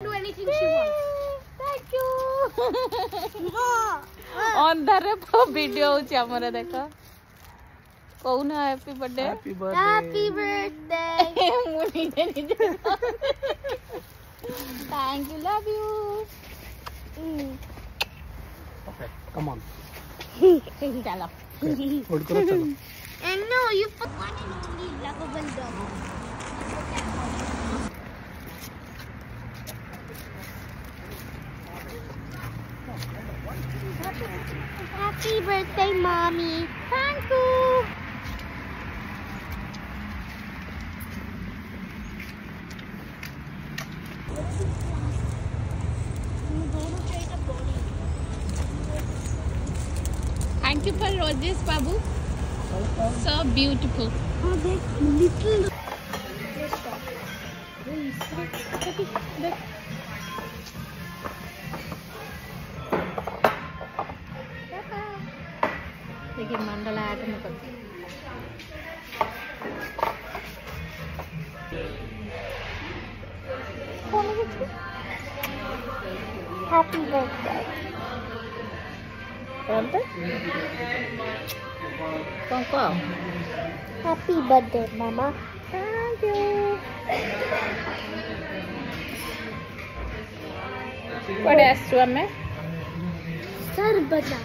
Do anything she wants. Thank you. Andhare video होची हमरे देखो कौन हैप्पी बर्थडे Happy birthday. मुनी ने नहीं thank you love you Okay, come on. चलो Hold करो चलो. And no, you put one and only lovable dog. Happy birthday, mommy. Thank you. Thank you for roses Babu so beautiful Oh, that little. देखिए Mandla art में करते Happy birthday. कौन कौन Happy birthday, Mama. Thank you. पढ़े आसु आमे Sarbana.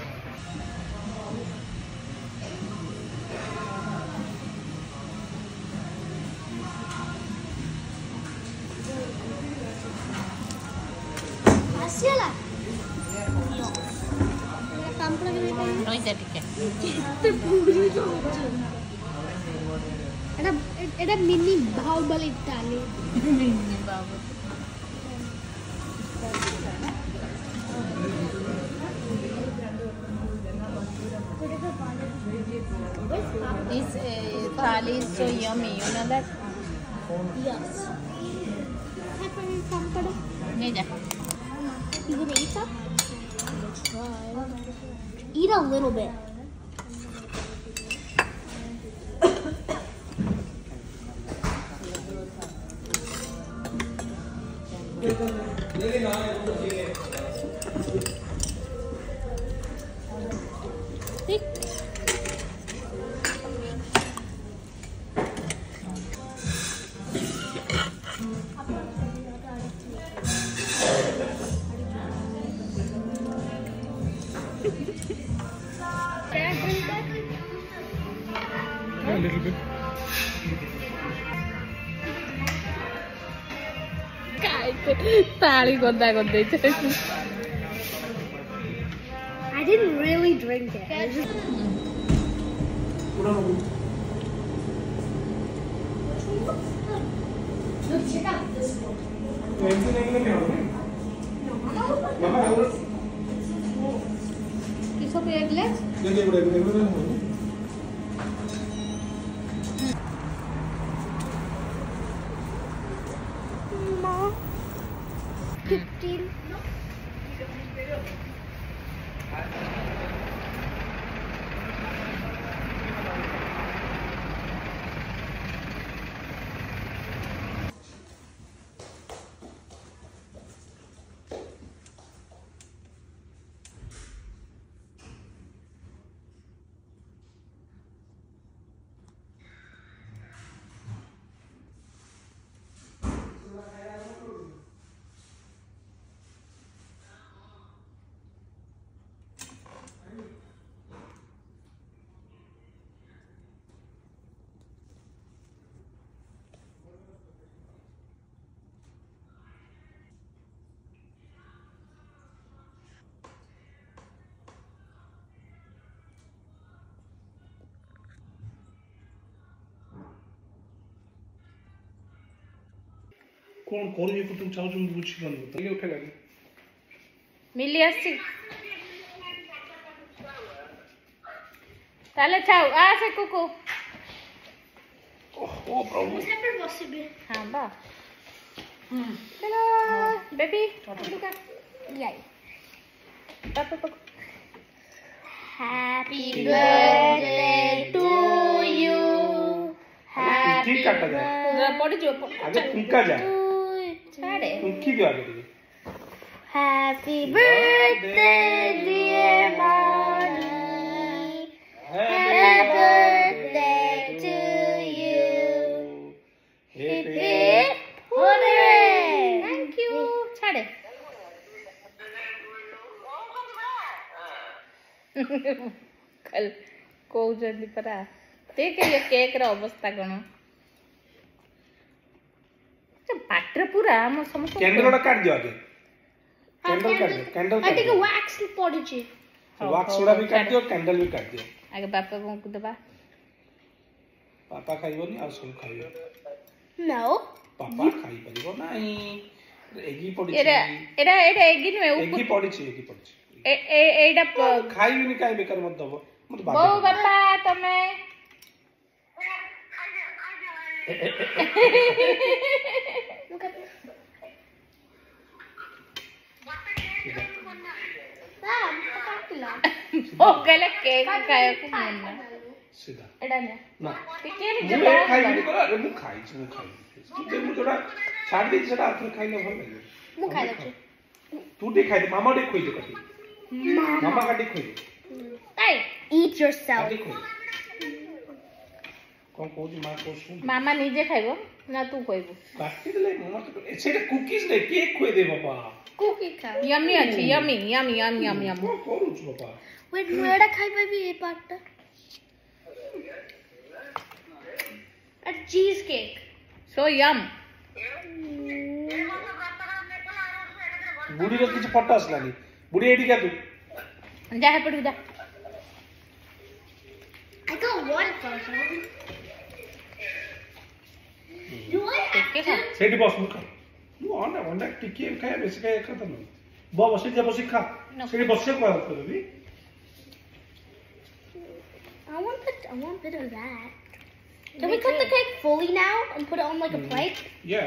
Asiala. काम पर लगे नहीं रोई जा ठीक है तो पूरी तो এটা মিনি বাহুবলী টালি mini Babu this thali is so yummy you know that yes काम पर नहीं जा you gonna eat some eat a little bit A little bit. ताली गोदा गोदे I didn't really drink it. I just look, check out this one. किसको पे एक ले Mom. 15. कौन कौन ये तुम चाहो तुम बुझी बन बता ये उठे लगे मिली आसी ताले चाओ आ से कुकु ओ प्रभु Separate possible. हाँ बा चलो बेबी लुका यही पापा Happy birthday to you. ठीक काटा जाए पड़ जो आगे तुमका जाए छाड़े तुम की जो आगे Happy birthday, dear Bonnie. Happy birthday to you. Hip hip hooray! Thank you. छाड़े कल कौजली परा देख ये केक रो अवस्था कोन पात्र पूरा हम समस्त कैंडल काट दियो आगे कैंडल काट दियो candle I think a wax पड़ुची wax soda भी काट दियो कैंडल भी काट दियो आगे बापा को दबा पापा खाइबोनी आ सब खाइबो No. पापा खाइ परिबो नाही एगी पड़ी एरा एरा एरा एगी नु एगी पड़ी ए ए एडा खाइबनी काई बेकार मत दबो मत बो बापा तमे Look at this. ओ कहले केक खाए को मन सीधा एडा ने ना टिके मु जे खाइबनी करा अरे मु खाइ जे मु जोड़ा छाड़ दी सेटा आथु खाइले भल लागे मु खाइ लछु तू दे खाइ मामा दे खोइ दे कति मामा काटी खोइ Hey, eat yourself. काटी खोइ कोन कोजी मा को सुन मामा निजे खाइबो ना तू खाइबो काटी देले मामा तो सेटा कुकीज ने केक खोइ दे बाबा Cookie cow. यम्मी अछि yummy yummy yummy yummy yummy को करू छु बाबा Wait, मुएड़ा खाइ पाबी ए पार्टटा A cheesecake. सो यम बुढ़ी रो किछ फटा असलानी बुढ़ी एडी का तू जा हे पड़ जा I got one photo. Do I have के खा सेठी बस मुखा मु अंडा अंडा टिके खाया बेसी खाया खाता न बो बसी जा बसी खा सेठी बसे को करबी I want a bit of that. Can we cut the cake fully now and put it on like a plate? या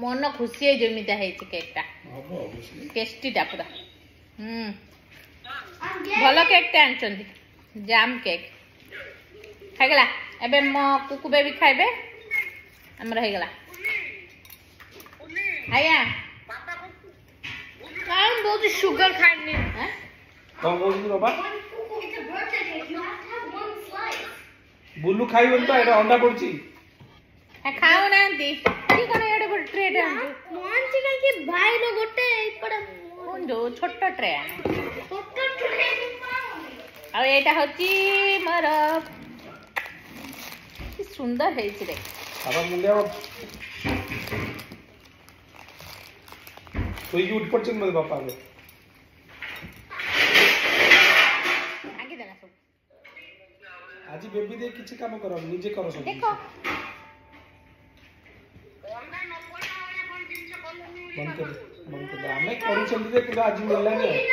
मन खुशी है जमिता है केकटा बाबा ऑब्वियसली टेस्टी टा पूरा भलो केक टे आनचंदी जाम केक खाइगला एबे मो कुकु बेबी खाइबे हमर हे गला आया I'm going to sugar kind of. हैं कौन बोल बाबा It's a birthday cake. You have to have one slice. बुल्लू खाइबन तो एटा अंडा पड़ची खाओ ना दी की कोन एडे बड़ ट्रे टे One chicken ki bhai lo gote ippada कोन जो छोटो ट्रे photo tray. आ एटा होची मोर की सुंदर है छि रे बाबा मुंडिया तो ये उठ पड़चन मत बापा रे आगे देना सब आज बेबी दे किछि काम करो निजे करो सब देखो बंद कर आमे करू चंदी दे आज मिलला नहीं